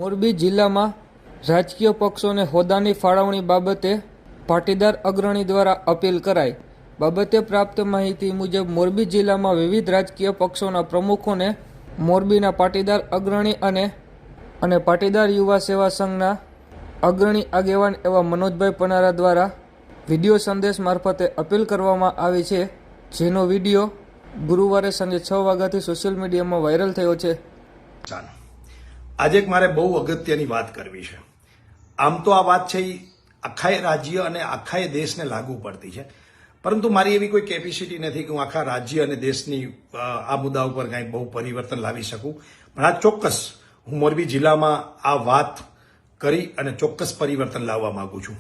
મોરબી જિલ્લામાં રાજકીય પક્ષોને હોદ્દાની ફાળવણી બાબતે પાટીદાર અગ્રણી દ્વારા અપીલ કરાઈ. બાબતે પ્રાપ્ત માહિતી મુજબ મોરબી જિલ્લામાં વિવિધ રાજકીય પક્ષોના પ્રમુખોને મોરબીના પાટીદાર અગ્રણી અને પાટીદાર યુવા સેવા સંઘના અગ્રણી આગેવાન એવા મનોજભાઈ પનારા દ્વારા વિડીયો સંદેશ મારફતે અપીલ કરવામાં આવી છે, જેનો વિડીયો ગુરુવારે સાંજે 6 વાગ્યાથી સોશિયલ મીડિયામાં વાયરલ થયો છે. આજે મારે બહુ અગત્યની વાત કરવી છે. આમ તો આ વાત છે એ આખા રાજ્ય અને આખા દેશને લાગુ પડતી છે, પરંતુ મારી એવી કોઈ કેપેસિટી નથી કે હું આખા રાજ્ય અને દેશની આ મુદ્દા ઉપર કાંઈ બહુ પરિવર્તન લાવી શકું. પણ આ ચોક્કસ હું મોરબી જિલ્લામાં આ વાત કરી અને ચોક્કસ પરિવર્તન લાવવા માંગુ છું.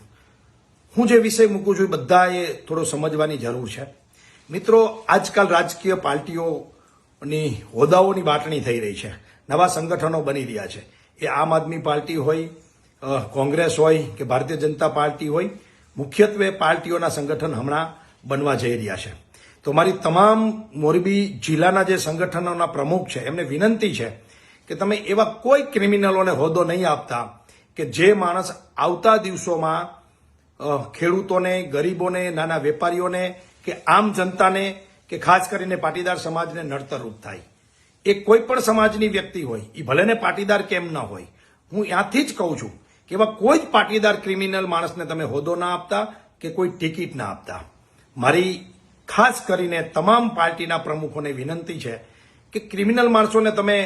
હું જે વિષય મૂકું છું એ બધાએ થોડો સમજવાની જરૂર છે. મિત્રો, આજકાલ રાજકીય પાર્ટીઓની હોદ્દાઓની બાંટણી થઈ રહી છે. નવા સંગઠનો બની રહ્યા છે. એ આમ આદમી પાર્ટી હોય, કોંગ્રેસ હોય કે ભારતીય જનતા પાર્ટી હોય, મુખ્યત્વે પાર્ટીઓના સંગઠન હમણાં બનવા જઈ રહ્યા છે. તો મારી તમામ મોરબી જિલ્લાના જે સંગઠનોના પ્રમુખ છે એમને વિનંતી છે કે તમે એવા કોઈ ક્રિમિનલોને હોદ્દો નહીં આપતા કે જે માણસ આવતા દિવસોમાં ખેડૂતોને, ગરીબોને, નાના વેપારીઓને કે આમ જનતાને કે ખાસ કરીને પાટીદાર સમાજને નડતરરૂપ થાય. એ કોઈ પણ સમાજની વ્યક્તિ હોય, એ ભલે ને પાટીદાર કેમ ન હોય, હું ત્યાંથી જ કહું છું કે એવા કોઈ જ પાટીદાર ક્રિમિનલ માણસને તમે હોદ્દો ના આપતા કે કોઈ ટિકિટ ના આપતા. મારી ખાસ કરીને તમામ પાર્ટીના પ્રમુખોને વિનંતી છે કે ક્રિમિનલ માણસોને તમે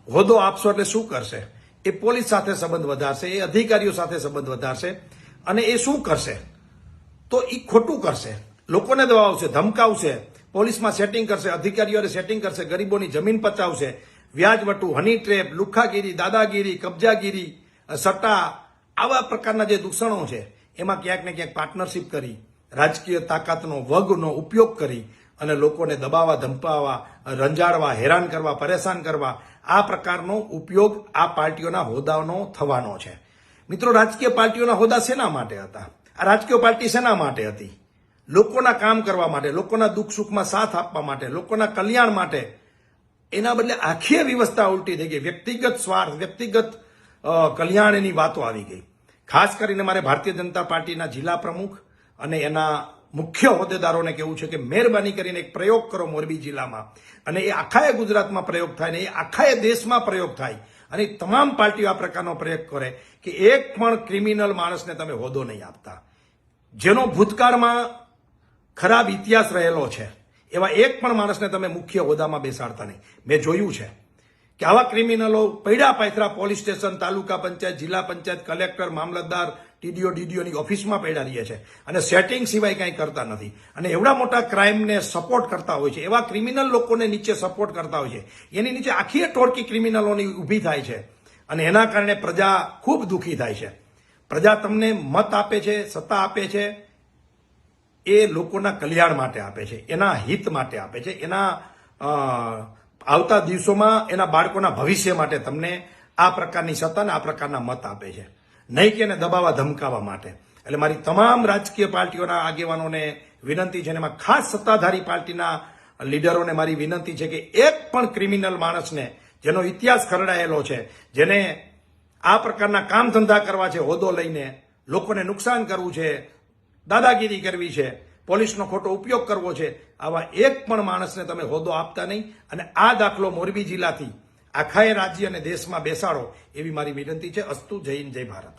હોદ્દો આપશો એટલે શું કરશે? એ પોલીસ સાથે સંબંધ વધારશે, એ અધિકારીઓ સાથે સંબંધ વધારશે અને એ શું કરશે? તો એ ખોટું કરશે, લોકોને દબાવશે, ધમકાવશે, પોલીસમાં સેટિંગ કરશે, અધિકારીઓને સેટિંગ કરશે, ગરીબોની જમીન પચાવશે, વ્યાજવટુ, હની ટ્રેપ, લુખ્ખાગીરી, દાદાગીરી, કબજાગીરી, સટ્ટા, આવા પ્રકારના જે દૂષણો છે એમાં ક્યાંક ને ક્યાંક પાર્ટનરશિપ કરી, રાજકીય તાકાતનો વગનો ઉપયોગ કરી અને લોકોને દબાવવા, ધમકાવવા, રંજાડવા, હેરાન કરવા, પરેશાન કરવા, આ પ્રકારનો ઉપયોગ આ પાર્ટીઓના હોદ્દાનો થવાનો છે. મિત્રો, રાજકીય પાર્ટીઓના હોદ્દા શેના માટે હતા? આ રાજકીય પાર્ટી શેના માટે હતી? લોકોના કામ કરવા માટે, લોકોના દુઃખ સુખમાં સાથ આપવા માટે, લોકોના કલ્યાણ માટે. એના બદલે આખી વ્યવસ્થા ઉલટી થઈ ગઈ. વ્યક્તિગત સ્વાર્થ, વ્યક્તિગત કલ્યાણની વાતો આવી ગઈ. ખાસ કરીને મારે ભારતીય જનતા પાર્ટીના જિલ્લા પ્રમુખ અને એના મુખ્ય હોદ્દેદારોને કહેવું છે કે મહેરબાની કરીને એક પ્રયોગ કરો મોરબી જિલ્લામાં, અને એ આખા ગુજરાતમાં પ્રયોગ થાય ને એ આખા દેશમાં પ્રયોગ થાય, અને તમામ પાર્ટીઓ આ પ્રકારનો પ્રયોગ કરે કે એક પણ ક્રિમિનલ માણસને તમે હોદ્દો નહીં આપતા. જેનો ભૂતકાળમાં ખરાબ ઇતિહાસ રહેલો છે એવા એક પણ માણસને તમે મુખ્ય હોદ્દામાં બેસાડતા નહીં. મેં જોયું છે કે આવા ક્રિમિનલો પૈડા પાથરા પોલીસ સ્ટેશન, તાલુકા પંચાયત, જિલ્લા પંચાયત, કલેક્ટર, મામલતદાર, ટીડીઓ, ડીડીઓની ઓફિસમાં પૈડા રહે છે અને સેટિંગ સિવાય કંઈ કરતા નથી. અને એવડા મોટા ક્રાઇમને સપોર્ટ કરતા હોય છે, એવા ક્રિમિનલ લોકોને નીચે સપોર્ટ કરતા હોય છે, એની નીચે આખી ટોળકી ક્રિમિનલોની ઊભી થાય છે અને એના કારણે પ્રજા ખૂબ દુઃખી થાય છે. પ્રજા તમને મત આપે છે, સત્તા આપે છે, એ લોકોના કલ્યાણ માટે આપે છે, એના હિત માટે આપે છે, એના આવતા દિવસોમાં એના બાળકોના ભવિષ્ય માટે તમને આ પ્રકારની સત્તા અને આ પ્રકારના મત આપે છે, નહીં કે એને દબાવવા, ધમકાવવા માટે. એટલે મારી તમામ રાજકીય પાર્ટીઓના આગેવાનોને વિનંતી છે, અને એમાં ખાસ સત્તાધારી પાર્ટીના લીડરોને મારી વિનંતી છે કે એક પણ ક્રિમિનલ માણસને, જેનો ઇતિહાસ ખરડાયેલો છે, જેને આ પ્રકારના કામ ધંધા કરવા છે, હોદ્દો લઈને લોકોને નુકસાન કરવું છે, દાદાગીરી કરવી છે, પોલીસનો ખોટો ઉપયોગ કરવો છે, આવા એક પણ માણસને તમે હોદ્દો આપતા નહીં. અને આ દાખલો મોરબી જિલ્લાથી આખા રાજ્ય અને દેશમાં બેસાડો એવી મારી વિનંતી છે. અસ્તુ. જય હિન્દ, જય ભારત.